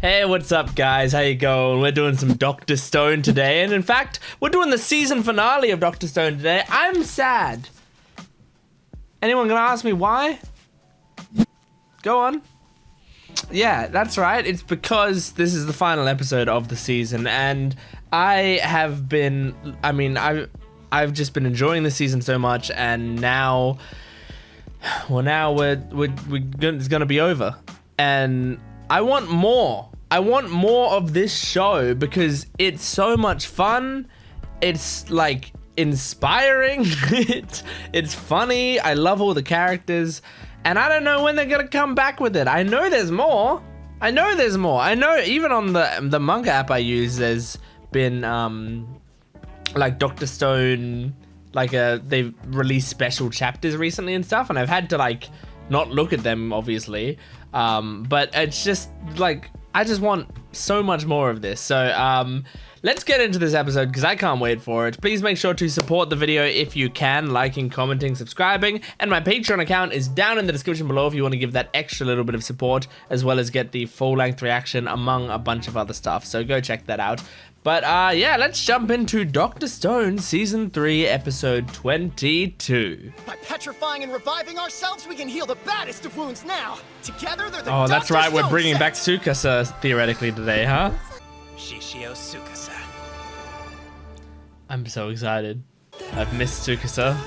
Hey, what's up, guys? How you going? We're doing some Dr. Stone today, and in fact, we're doing the season finale of Dr. Stone today. I'm sad. Anyone gonna ask me why? Go on. Yeah, that's right. It's because this is the final episode of the season, and I've just been enjoying the season so much, and now it's gonna be over, and I want more. I want more of this show because it's so much fun. It's like inspiring. It's funny. I love all the characters, and I don't know when they're gonna come back with it. I know there's more. I know even on the manga app I use, there's been like Dr. Stone, like they've released special chapters recently and stuff, and I've had to like not look at them obviously, but it's just like I just want so much more of this. So let's get into this episode because I can't wait for it. Please make sure to support the video if you can, liking, commenting, subscribing, and my Patreon account is down in the description below if you want to give that extra little bit of support, as well as get the full-length reaction among a bunch of other stuff. So go check that out. But yeah, let's jump into Dr. Stone Season 3, Episode 22. By petrifying and reviving ourselves, we can heal the baddest of wounds now. Together, they're the Oh, that's Dr. right, we're Stone bringing set. back Tsukasa theoretically today, huh? Shishio Tsukasa. I'm so excited. I've missed Tsukasa.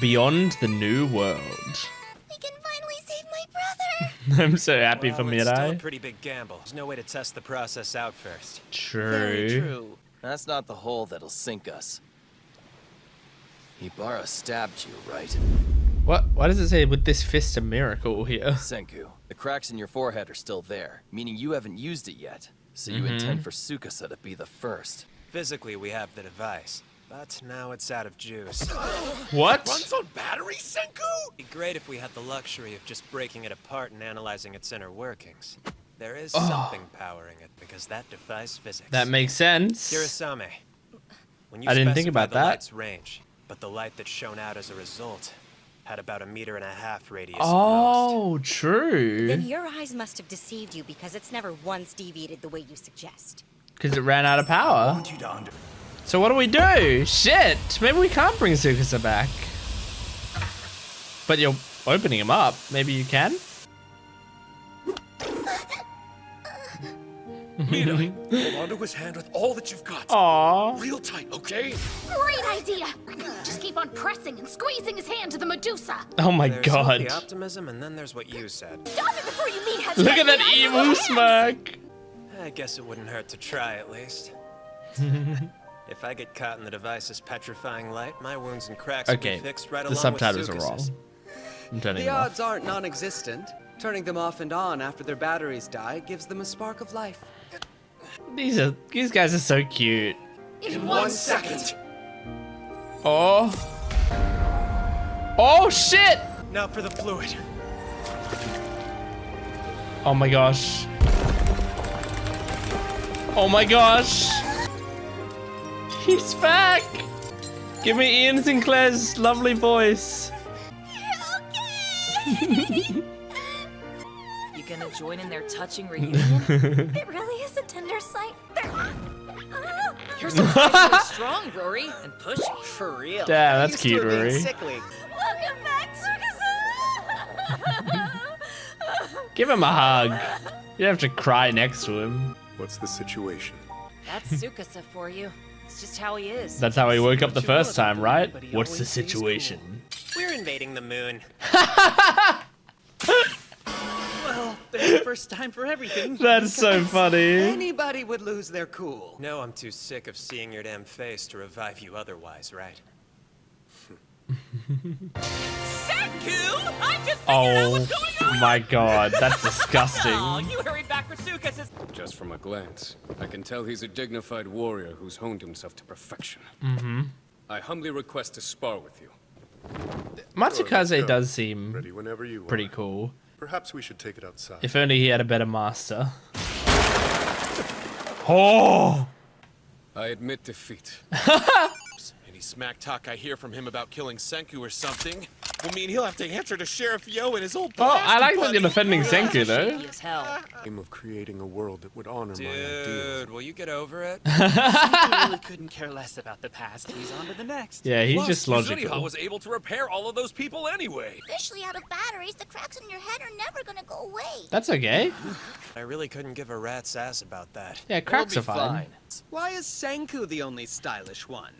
Beyond the New World. We can finally save my brother. I'm so happy for It's still a Mirai. pretty big gamble. There's no way to test the process out first. Very True. true. That's not the hole that'll sink us. Ibara stabbed you, right? What does it say with this fist a miracle here? Senku, the cracks in your forehead are still there, meaning you haven't used it yet. So you intend for Tsukasa to be the first. Physically, we have the device, but now it's out of juice. What? Runs on batteries, Senku? It'd be great if we had the luxury of just breaking it apart and analyzing its inner workings. There is something powering it because that defies physics. That makes sense. Kirasame, when you I didn't think specify about the that. light's range, but the light that shone out as a result had about 1.5 meters radius at most. Oh, true. Then your eyes must have deceived you because it's never once deviated the way you suggest. Because it ran out of power. So what do we do? Shit! Maybe we can't bring Tsukasa back. But you're opening him up. Maybe you can? Mirai, hold onto his hand with all that you've got. Aww. Real tight, okay? Great idea! Just keep on pressing and squeezing his hand to the Medusa. Oh my There's god. the optimism, and then there's what you said. Stop it before you meet heads. Look at that evil smirk. I guess it wouldn't hurt to try at least. If I get caught in the device's petrifying light, my wounds and cracks will Okay, be fixed right the along subtitles with are wrong. Tsukasa's. I'm turning The them off. odds aren't non-existent. Turning them off and on after their batteries die gives them a spark of life. These guys are so cute. In 1 second. Oh. Oh shit! Now for the fluid. Oh my gosh. Oh my gosh. He's back. Give me Ian Sinclair's lovely voice. You gonna join in their touching reunion? It really is a tender sight. You're surprisingly strong, Rory, and pushy. For real. Damn, that's Used to cute, it being Rory. sickly. Welcome back, Tsukasa. Give him a hug. You don't have to cry next to him. What's the situation? That's Tsukasa for you. It's just how he is. That's how he woke up the What you first want, time, right? but he What's the always stays situation? We're invading the moon. Well, there's a first time for everything. That's so funny. Anybody would lose their cool. No, I'm too sick of seeing your damn face to revive you otherwise, right? Senku! I just Oh my god, that's disgusting. you hurried back for Tsukasa's. Just from a glance, I can tell he's a dignified warrior who's honed himself to perfection. I humbly request to spar with you. Matsukaze does seem Ready whenever you are. pretty cool. Perhaps we should take it outside. If only he had a better master. Oh! I admit defeat. Any smack talk I hear from him about killing Senku or something, will mean he'll have to answer to Sheriff Yo and his old Oh, I like that buddy. you're defending Senku though. Shady as hell. Aim of creating a world that would honor my ideals. Dude, will you get over it? Senku really couldn't care less about the past. He's on to the next. Yeah, he's Plus, just Yuzuriha logical. was able to repair all of those people anyway. Officially out of batteries, the cracks in your head are never gonna go away. That's okay. I really couldn't give a rat's ass about that. Yeah, cracks are fine. Why is Senku the only stylish one?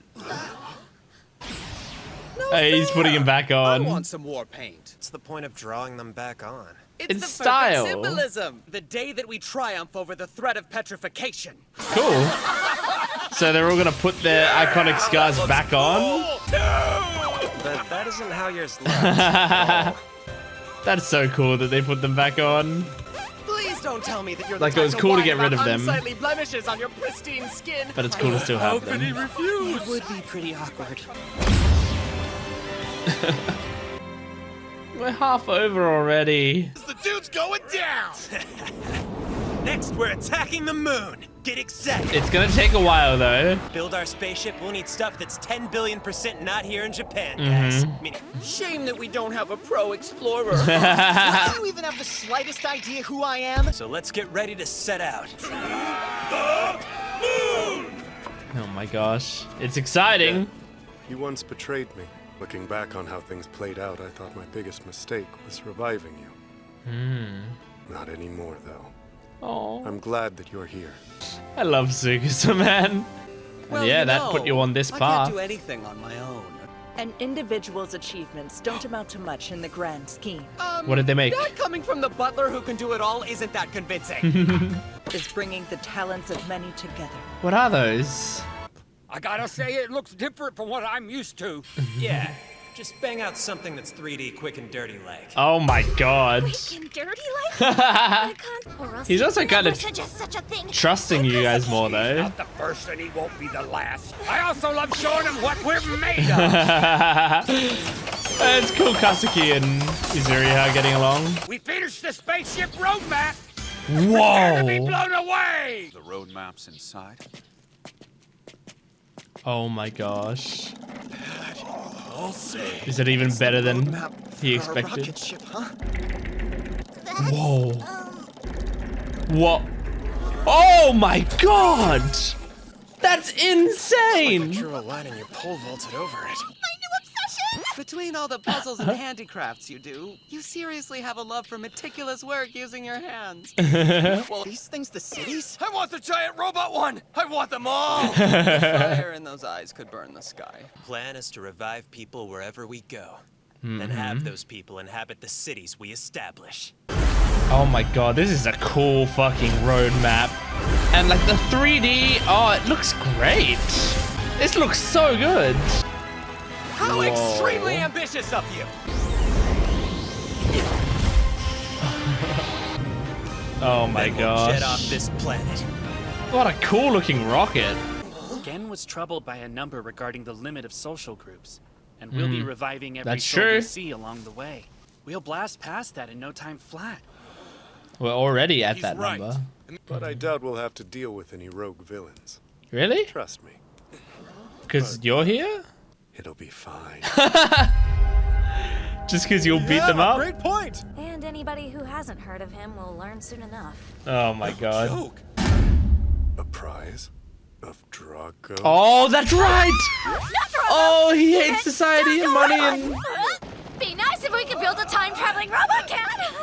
Hey, he's putting him back I on. want some war paint. What's the point of drawing them back on? It's the perfect style. symbolism. The day that we triumph over the threat of petrification. Cool. So they're all gonna put their iconic scars back on. But that isn't how yours looks. That's so cool that they put them back on. Please don't tell me that you're Like, the it was type cool to whine get rid about of them. unsightly blemishes on your pristine skin. But it's cool to still have them. It would be pretty awkward. We're half over already. The dude's going down. Next, we're attacking the moon. Get excited. It's gonna take a while though. Build our spaceship, we'll need stuff that's 10 billion% not here in Japan, guys. Meaning, Shame that we don't have a pro explorer. Why do you even have the slightest idea who I am? so let's get ready to set out. Oh my gosh. It's exciting. You once betrayed me. Looking back on how things played out, I thought my biggest mistake was reviving you. Not anymore, though. Oh, I'm glad that you're here. I love Tsukasa, man. Well, Yeah, you that know, put you on this I path. can't do anything on my own. An individual's achievements don't amount to much in the grand scheme. What did they make? Not coming from the butler who can do it all isn't that convincing. Is bringing the talents of many together. What are those? I gotta say, it looks different from what I'm used to. Yeah, just bang out something that's 3D quick and dirty like. Oh my god. Quick and dirty like? Or else He's also he'd kind never of suggest such a thing. trusting you guys more though. Not the first and he won't be the last. I also love showing him what we're made of. It's cool Kasuki and Yuzuriha getting along. We finished the spaceship roadmap. Prepare to be Whoa. blown away. The road map's inside. Oh my gosh. I'll say. Is it even better than he For our expected? rocket ship, huh? Whoa. What? Oh my god! That's insane! Drew a line and you pole vaulted over it. Between all the puzzles and handicrafts you do, you seriously have a love for meticulous work using your hands. Well, these things the cities? I want the giant robot one. I want them all. Fire in those eyes could burn the sky. Plan is to revive people wherever we go. Then have those people inhabit the cities we establish. Oh my god, this is a cool fucking roadmap. And like the 3D, oh, it looks great. This looks so good. How Whoa. extremely ambitious of you! Oh my Then we'll jet off gosh. this planet. What a cool looking rocket. Gen was troubled by a number regarding the limit of social groups, and we'll be reviving every That's soul true. we see along the way. We'll blast past that in no time flat. We're already at He's that right. number. But I doubt we'll have to deal with any rogue villains. Really? Trust me, Because you're here? it'll be fine. Just because you'll beat them up? Great point. And anybody who hasn't heard of him will learn soon enough. Oh my god. Joke. A prize of Drago. Oh, that's right! Oh, he hates society and money and... Be nice if we could build a time-traveling robot cat.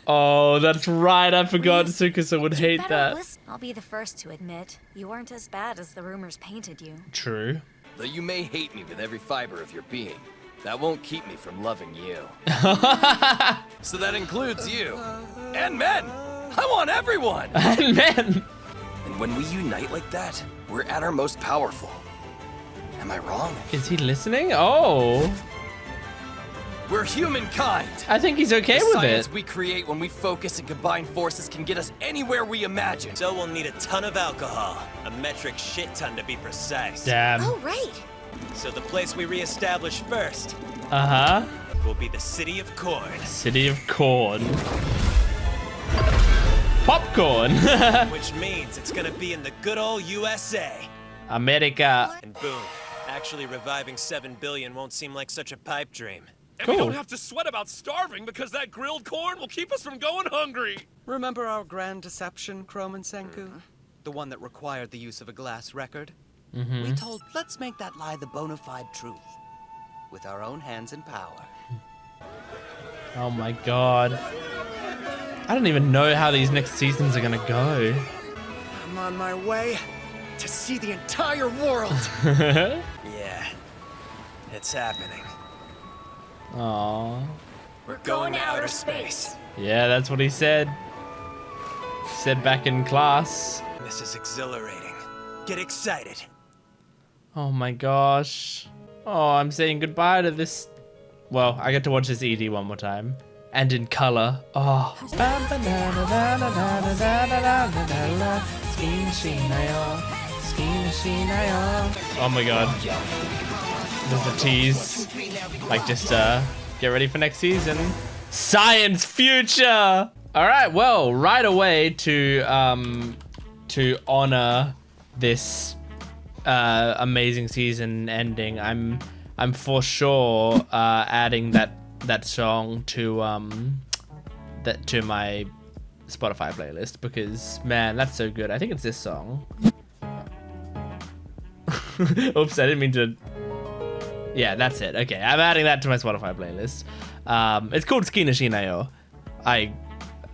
Oh, that's right. I forgot Tsukasa would hate Better that. listen. I'll be the first to admit, you weren't as bad as the rumors painted you. True. Though you may hate me with every fiber of your being, that won't keep me from loving you. So that includes you. And men! I want everyone! And man, And when we unite like that, we're at our most powerful. Am I wrong? is he listening? Oh, We're humankind! I think he's okay The with science it. we create when we focus and combine forces can get us anywhere we imagine. So we'll need a ton of alcohol. A metric shit ton to be precise. Damn. Oh, right. So the place we reestablish first Uh-huh. will be the City of Corn. City of Corn. Popcorn. Which means it's gonna be in the good old USA. America. And boom, actually reviving 7 billion won't seem like such a pipe dream. And we Cool. don't have to sweat about starving because that grilled corn will keep us from going hungry. Remember our grand deception, Chrome and Senku? The one that required the use of a glass record? We told, let's make that lie the bona fide truth. With our own hands and power. Oh my god. I don't even know how these next seasons are gonna go. I'm on my way to see the entire world. Yeah, it's happening. Aww. We're going to outer space. Yeah, that's what he said. He said back in class. This is exhilarating. Get excited. Oh my gosh. Oh, I'm saying goodbye to this. Well, I get to watch this ED one more time. And in color. Oh. Oh my god. There's a tease. Like, just get ready for next season. Science future! Alright, well, right away to honor this amazing season ending, I'm for sure adding that song to my Spotify playlist because man, that's so good. I think it's this song. Oops, I didn't mean to. Yeah, that's it. Okay, I'm adding that to my Spotify playlist. It's called Ski no Shinayo. I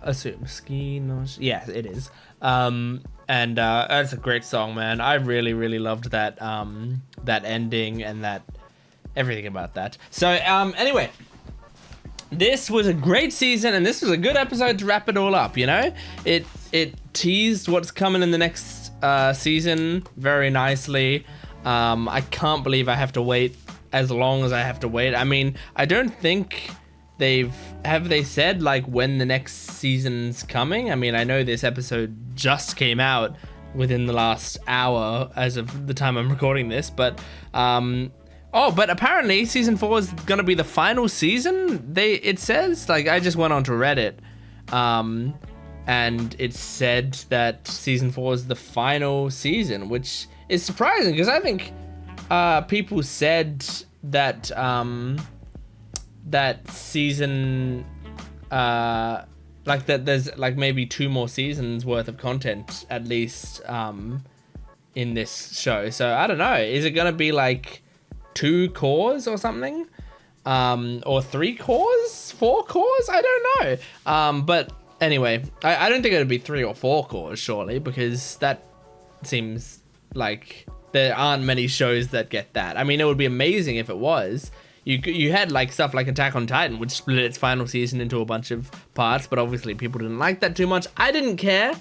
assume Ski no. Yeah, it is. And that's a great song, man. I really loved that that ending and that everything about that. So anyway, this was a great season and this was a good episode to wrap it all up. You know, it teased what's coming in the next season very nicely. I can't believe I have to wait as long as I have to wait. I mean, I don't think they said like when the next season's coming. I mean, I know this episode just came out within the last hour as of the time I'm recording this, but but apparently season 4 is gonna be the final season. It says, like, I just went on to Reddit, and it said that season 4 is the final season, which is surprising because I think people said that that season like that there's like maybe 2 more seasons worth of content at least in this show. So I don't know, is it gonna be like 2 cores or something, or 3 cores, 4 cores? I don't know. But anyway, I don't think it'd be 3 or 4 cores surely, because that seems like there aren't many shows that get that. I mean, it would be amazing if it was. You had like stuff like Attack on Titan, which split its final season into a bunch of parts, but obviously people didn't like that too much. I didn't care.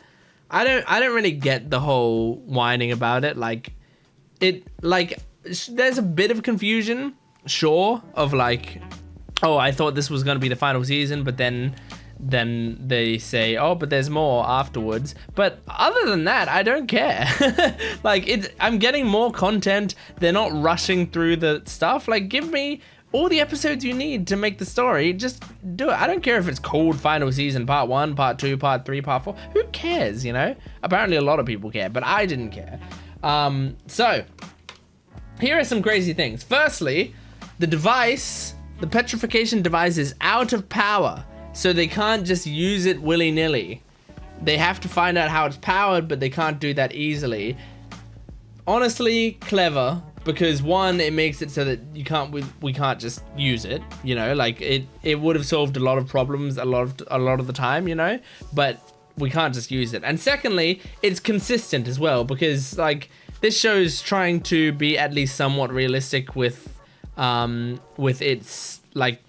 I don't really get the whole whining about it. Like, there's a bit of confusion, sure, of like, oh, I thought this was gonna be the final season, but then they say, oh, but there's more afterwards. But other than that, I don't care. Like, I'm getting more content. They're not rushing through the stuff. Like, give me all the episodes you need to make the story. Just do it. I don't care if it's called final season, part 1, part 2, part 3, part 4. Who cares, you know? Apparently a lot of people care, but I didn't care. So here are some crazy things. Firstly, the petrification device is out of power. So they can't just use it willy-nilly. They have to find out how it's powered, but they can't do that easily. Honestly, clever, because one, it makes it so that we can't just use it, you know, like it would have solved a lot of problems a lot of the time, you know, but we can't just use it. And secondly, it's consistent as well, because like this show's trying to be at least somewhat realistic with its like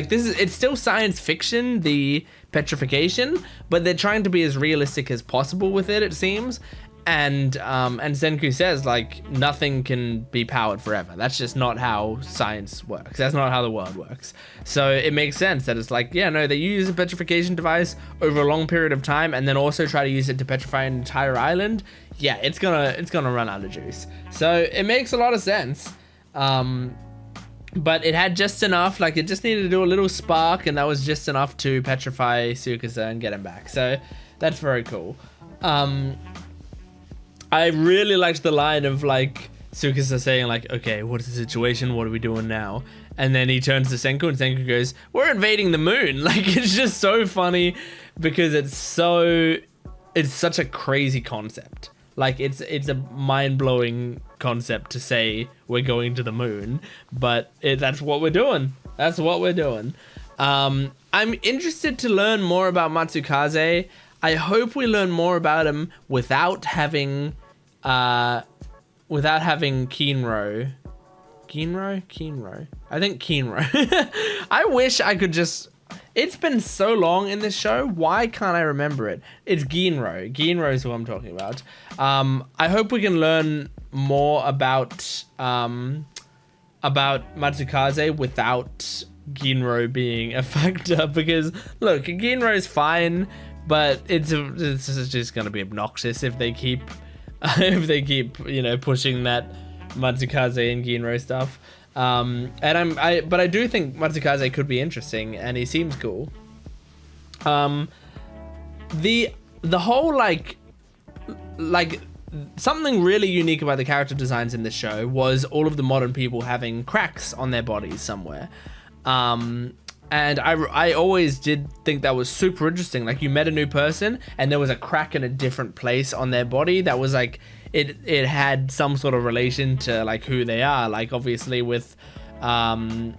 this is, it's still science fiction, the petrification, but they're trying to be as realistic as possible with it seems. And Senku says, like, nothing can be powered forever. That's just not how science works. That's not how the world works. So it makes sense that it's like, yeah, no, they use a petrification device over a long period of time and then also try to use it to petrify an entire island. Yeah, it's gonna run out of juice. So it makes a lot of sense. But it had just enough, like it just needed to do a little spark, and that was just enough to petrify Tsukasa and get him back. So that's very cool. I really liked the line of like Tsukasa saying like, okay, what is the situation? What are we doing now? And then he turns to Senku, and Senku goes, "We're invading the moon." Like, it's just so funny because it's such a crazy concept. Like, it's a mind-blowing concept to say we're going to the moon, but that's what we're doing. That's what we're doing. I'm interested to learn more about Matsukaze. I hope we learn more about him without having Kinro. Kinro. I think Kinro. I wish I could just... It's been so long in this show. Why can't I remember it? It's Ginro. Ginro is who I'm talking about. I hope we can learn more about Matsukaze without Ginro being a factor, because look, Ginro's fine, but it's just gonna be obnoxious if they keep pushing that Matsukaze and Ginro stuff. But I do think Matsukaze could be interesting, and he seems cool. The whole like something really unique about the character designs in this show was all of the modern people having cracks on their bodies somewhere. And I always did think that was super interesting. Like, you met a new person and there was a crack in a different place on their body that was like, it had some sort of relation to like who they are. Like, obviously with Gen,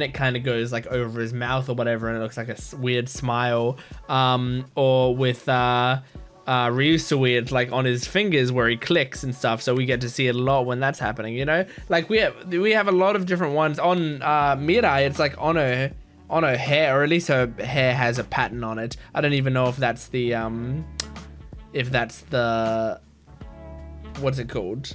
it kind of goes like over his mouth or whatever, and it looks like a weird smile. Or with Ryusui, it's like on his fingers where he clicks and stuff, so we get to see it a lot when that's happening, you know? Like, we have a lot of different ones. On Mirai, it's like on her hair, or at least her hair has a pattern on it. I don't even know if that's the what's it called?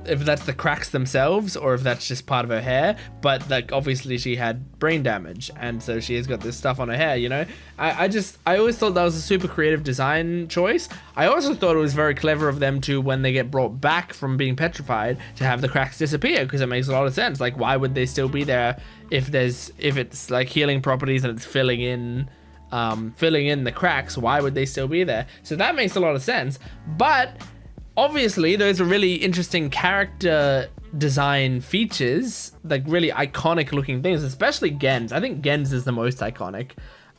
If that's the cracks themselves, or if that's just part of her hair. But like, obviously she had brain damage, and so she has got this stuff on her hair, you know? I always thought that was a super creative design choice. I also thought it was very clever of them to, when they get brought back from being petrified, to have the cracks disappear, because it makes a lot of sense. Like, why would they still be there if it's like healing properties and it's filling in the cracks? Why would they still be there? So that makes a lot of sense. But obviously, those are really interesting character design features, like really iconic looking things, especially Gen's. I think Gen's is the most iconic.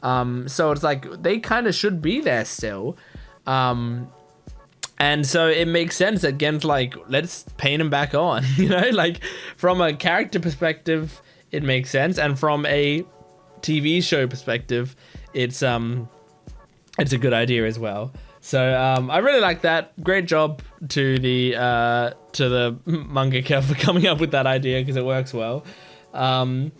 So it's like, they kind of should be there still. And so it makes sense that Gen's like, let's paint him back on, you know? Like, from a character perspective, it makes sense. And from a TV show perspective, it's a good idea as well. So I really like that. Great job to the mangaka for coming up with that idea, because it works well. And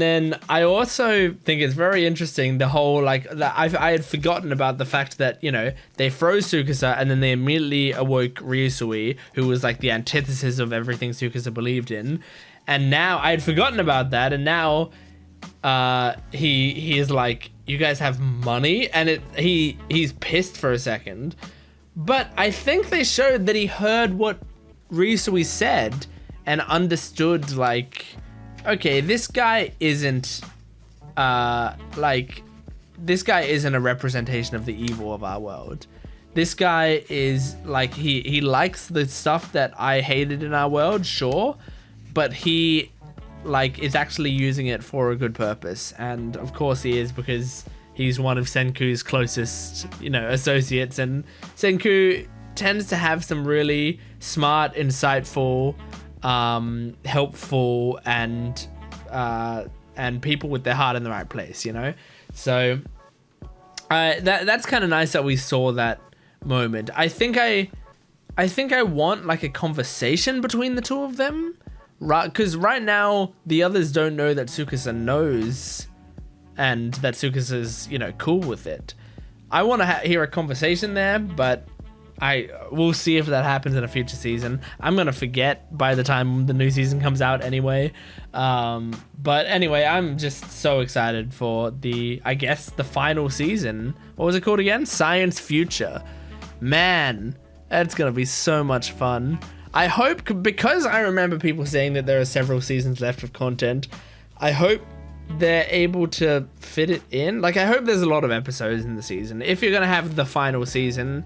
then I also think it's very interesting, the whole, like, I had forgotten about the fact that, you know, they froze Tsukasa and then they immediately awoke Ryusui, who was like the antithesis of everything Tsukasa believed in. And now I had forgotten about that, and now he is like, you guys have money, and he's pissed for a second. But I think they showed that he heard what Ryusui said and understood, like, okay, this guy isn't a representation of the evil of our world. This guy is like, he likes the stuff that I hated in our world, sure, but he like is actually using it for a good purpose. And of course he is, because he's one of Senku's closest, you know, associates, and Senku tends to have some really smart, insightful, helpful, and people with their heart in the right place, you know? So that's kind of nice that we saw that moment. I think I want like a conversation between the two of them, right? Because right now the others don't know that Tsukasa knows, and that Tsukasa's, you know, cool with it. I want to hear a conversation there, but we'll see if that happens in a future season. I'm gonna forget by the time the new season comes out anyway. But anyway, I'm just so excited for the final season. What was it called again? Science Future. Man, that's gonna be so much fun. I hope, because I remember people saying that there are several seasons left of content, I hope they're able to fit it in. Like, I hope there's a lot of episodes in the season. If you're gonna have the final season,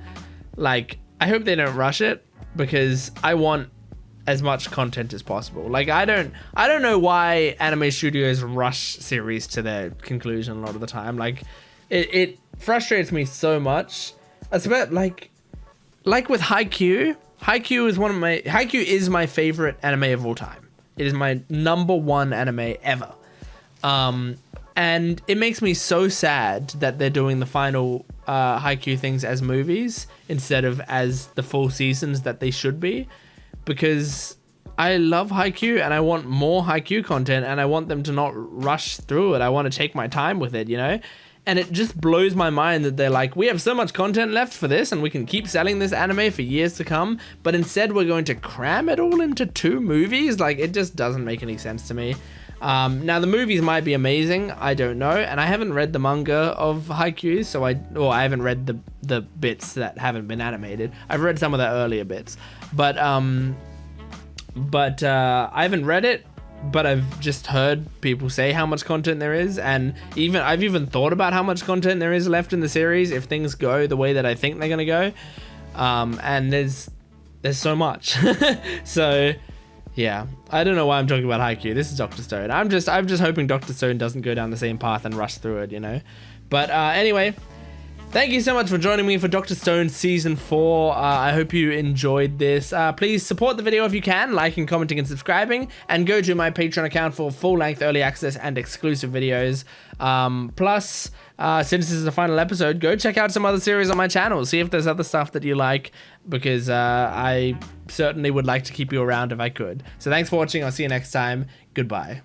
like, I hope they don't rush it, because I want as much content as possible. Like I don't know why anime studios rush series to their conclusion a lot of the time. Like it frustrates me so much. It's about like with Haikyuu. Haikyuu is my favorite anime of all time. It is my #1 anime ever. And it makes me so sad that they're doing the final Haikyuu things as movies instead of as the full seasons that they should be, because I love Haikyuu and I want more Haikyuu content and I want them to not rush through it. I want to take my time with it, you know? And it just blows my mind that they're like, we have so much content left for this and we can keep selling this anime for years to come, but instead we're going to cram it all into 2 movies? Like, it just doesn't make any sense to me. Now the movies might be amazing, I don't know, and I haven't read the manga of Haikyuu, so I haven't read the bits that haven't been animated. I've read some of the earlier bits, but I haven't read it, but I've just heard people say how much content there is, and I've even thought about how much content there is left in the series if things go the way that I think they're gonna go, and there's so much. So yeah, I don't know why I'm talking about Haikyuu. This is Dr. Stone. I'm just hoping Dr. Stone doesn't go down the same path and rush through it, you know. But anyway, thank you so much for joining me for Dr. Stone Season 4. I hope you enjoyed this. Please support the video if you can, liking, commenting, and subscribing, and go to my Patreon account for full-length early access and exclusive videos. Plus, since this is the final episode, go check out some other series on my channel. See if there's other stuff that you like, because I certainly would like to keep you around if I could. So thanks for watching. I'll see you next time. Goodbye.